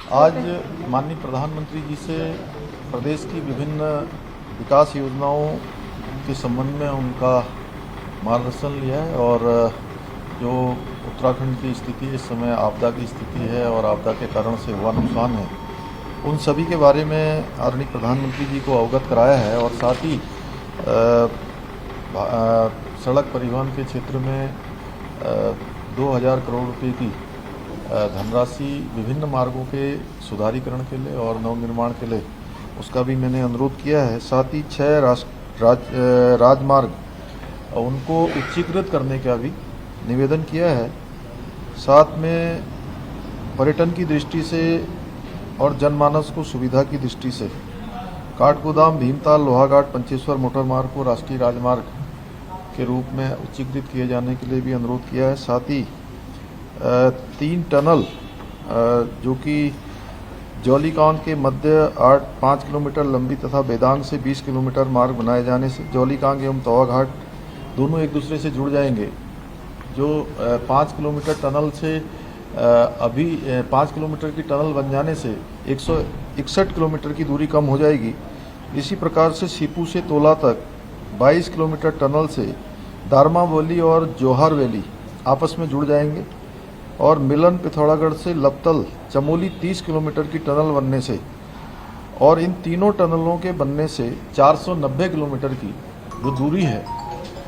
आज माननीय प्रधानमंत्री जी से प्रदेश की विभिन्न विकास योजनाओं के संबंध में उनका मार्गदर्शन लिया है और जो उत्तराखंड की स्थिति इस समय आपदा की स्थिति है और आपदा के कारण से हुआ नुकसान है, उन सभी के बारे में आदरणीय प्रधानमंत्री जी को अवगत कराया है और साथ ही सड़क परिवहन के क्षेत्र में 2000 करोड़ रुपए की धनराशि विभिन्न मार्गों के सुधारीकरण के लिए और नवनिर्माण के लिए उसका भी मैंने अनुरोध किया है। साथ ही 6 राजमार्ग उनको उच्चीकृत करने का भी निवेदन किया है। साथ में पर्यटन की दृष्टि से और जनमानस को सुविधा की दृष्टि से काठगोदाम भीमताल लोहाघाट पंचेश्वर मोटर मार्ग को राष्ट्रीय राजमार्ग के रूप में उच्चीकृत किए जाने के लिए भी अनुरोध किया है। साथ ही 3 टनल जो कि जौलीकांग के मध्य 5 किलोमीटर लंबी तथा बेदांग से 20 किलोमीटर मार्ग बनाए जाने से जौलीकांग एवं तवा घाट दोनों एक दूसरे से जुड़ जाएंगे। जो 5 किलोमीटर टनल से अभी 5 किलोमीटर की टनल बन जाने से 161 किलोमीटर की दूरी कम हो जाएगी। इसी प्रकार से सीपू से तोला तक 22 किलोमीटर टनल से दारमा वैली और जौहर वैली आपस में जुड़ जाएंगे और मिलन पिथौरागढ़ से लपतल चमोली 30 किलोमीटर की टनल बनने से और इन तीनों टनलों के बनने से 490 किलोमीटर की जो दूरी है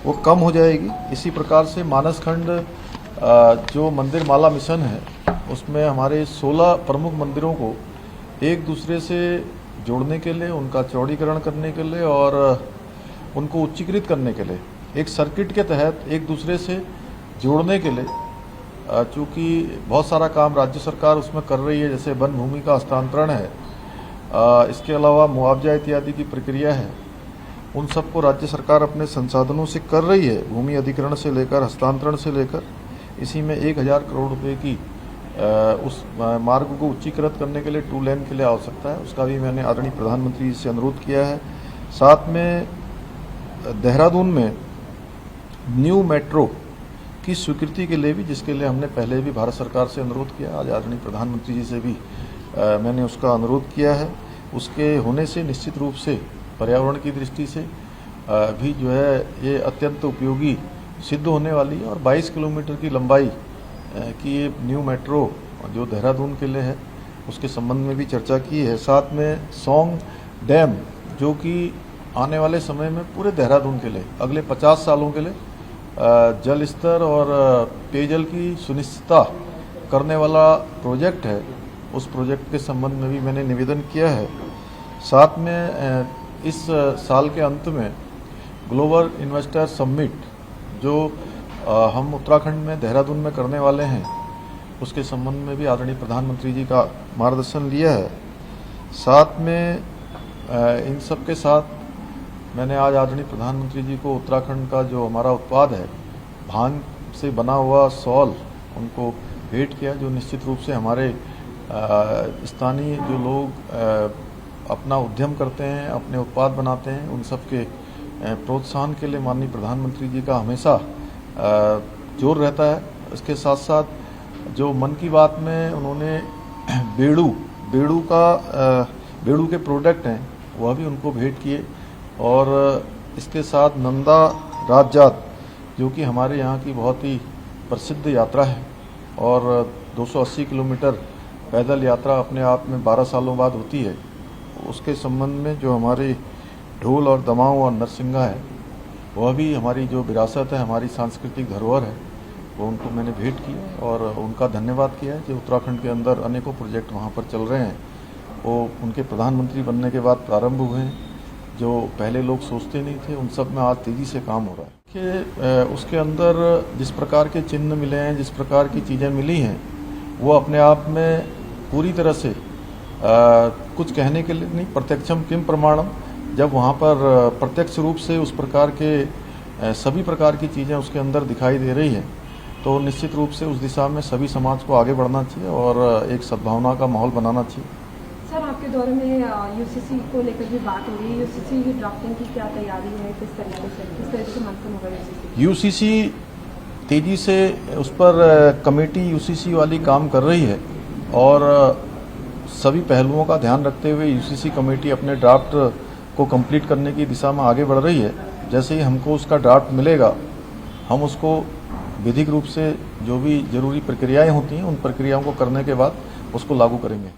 वो कम हो जाएगी। इसी प्रकार से मानसखंड जो मंदिर माला मिशन है उसमें हमारे 16 प्रमुख मंदिरों को एक दूसरे से जोड़ने के लिए, उनका चौड़ीकरण करने के लिए और उनको उच्चीकृत करने के लिए एक सर्किट के तहत एक दूसरे से जोड़ने के लिए, चूँकि बहुत सारा काम राज्य सरकार उसमें कर रही है, जैसे वन भूमि का हस्तांतरण है, इसके अलावा मुआवजा इत्यादि की प्रक्रिया है, उन सबको राज्य सरकार अपने संसाधनों से कर रही है। भूमि अधिग्रहण से लेकर हस्तांतरण से लेकर इसी में 1000 करोड़ रुपए की उस मार्ग को उच्चीकृत करने के लिए 2 लेन के लिए आवश्यकता है, उसका भी मैंने आदरणीय प्रधानमंत्री जी से अनुरोध किया है। साथ में देहरादून में न्यू मेट्रो की स्वीकृति के लिए भी, जिसके लिए हमने पहले भी भारत सरकार से अनुरोध किया, आज आदरणीय प्रधानमंत्री जी से भी मैंने उसका अनुरोध किया है। उसके होने से निश्चित रूप से पर्यावरण की दृष्टि से भी जो है ये अत्यंत उपयोगी सिद्ध होने वाली है और 22 किलोमीटर की लंबाई की ये न्यू मेट्रो जो देहरादून के लिए है उसके संबंध में भी चर्चा की है। साथ में सौंग डैम जो कि आने वाले समय में पूरे देहरादून के लिए अगले 50 सालों के लिए जल स्तर और पेयजल की सुनिश्चितता करने वाला प्रोजेक्ट है, उस प्रोजेक्ट के संबंध में भी मैंने निवेदन किया है। साथ में इस साल के अंत में ग्लोबल इन्वेस्टर समिट जो हम उत्तराखंड में देहरादून में करने वाले हैं उसके संबंध में भी आदरणीय प्रधानमंत्री जी का मार्गदर्शन लिया है। साथ में इन सब के साथ मैंने आज आदरणीय प्रधानमंत्री जी को उत्तराखंड का जो हमारा उत्पाद है भांग से बना हुआ सॉल उनको भेंट किया, जो निश्चित रूप से हमारे स्थानीय जो लोग अपना उद्यम करते हैं, अपने उत्पाद बनाते हैं, उन सब के प्रोत्साहन के लिए माननीय प्रधानमंत्री जी का हमेशा जोर रहता है। इसके साथ साथ जो मन की बात में उन्होंने बेड़ू के प्रोडक्ट हैं वह भी उनको भेंट किए और इसके साथ नंदा राजजात जो कि हमारे यहाँ की बहुत ही प्रसिद्ध यात्रा है और 280 किलोमीटर पैदल यात्रा अपने आप में 12 सालों बाद होती है, उसके संबंध में जो हमारे ढोल और दमाऊ और नरसिंगा है वह भी हमारी जो विरासत है, हमारी सांस्कृतिक धरोहर है, वो उनको मैंने भेंट किया और उनका धन्यवाद किया है। जो उत्तराखंड के अंदर अनेकों प्रोजेक्ट वहाँ पर चल रहे हैं वो उनके प्रधानमंत्री बनने के बाद प्रारंभ हुए हैं, जो पहले लोग सोचते नहीं थे, उन सब में आज तेज़ी से काम हो रहा है कि उसके अंदर जिस प्रकार के चिन्ह मिले हैं, जिस प्रकार की चीज़ें मिली हैं, वो अपने आप में पूरी तरह से कुछ कहने के लिए नहीं, प्रत्यक्षम किम प्रमाणम, जब वहाँ पर प्रत्यक्ष रूप से उस प्रकार के सभी प्रकार की चीज़ें उसके अंदर दिखाई दे रही हैं, तो निश्चित रूप से उस दिशा में सभी समाज को आगे बढ़ना चाहिए और एक सद्भावना का माहौल बनाना चाहिए। सर, आपके दौरे में यूसीसी को लेकर भी बात हो रही है, यूसीसी की ड्राफ्टिंग की क्या तैयारी है, किस तरह से मंथन होगा यूसीसी तेज़ी से उस पर कमेटी यूसीसी वाली काम कर रही है और सभी पहलुओं का ध्यान रखते हुए यूसीसी कमेटी अपने ड्राफ्ट को कंप्लीट करने की दिशा में आगे बढ़ रही है। जैसे ही हमको उसका ड्राफ्ट मिलेगा हम उसको विधिक रूप से जो भी जरूरी प्रक्रियाएं होती हैं उन प्रक्रियाओं को करने के बाद उसको लागू करेंगे।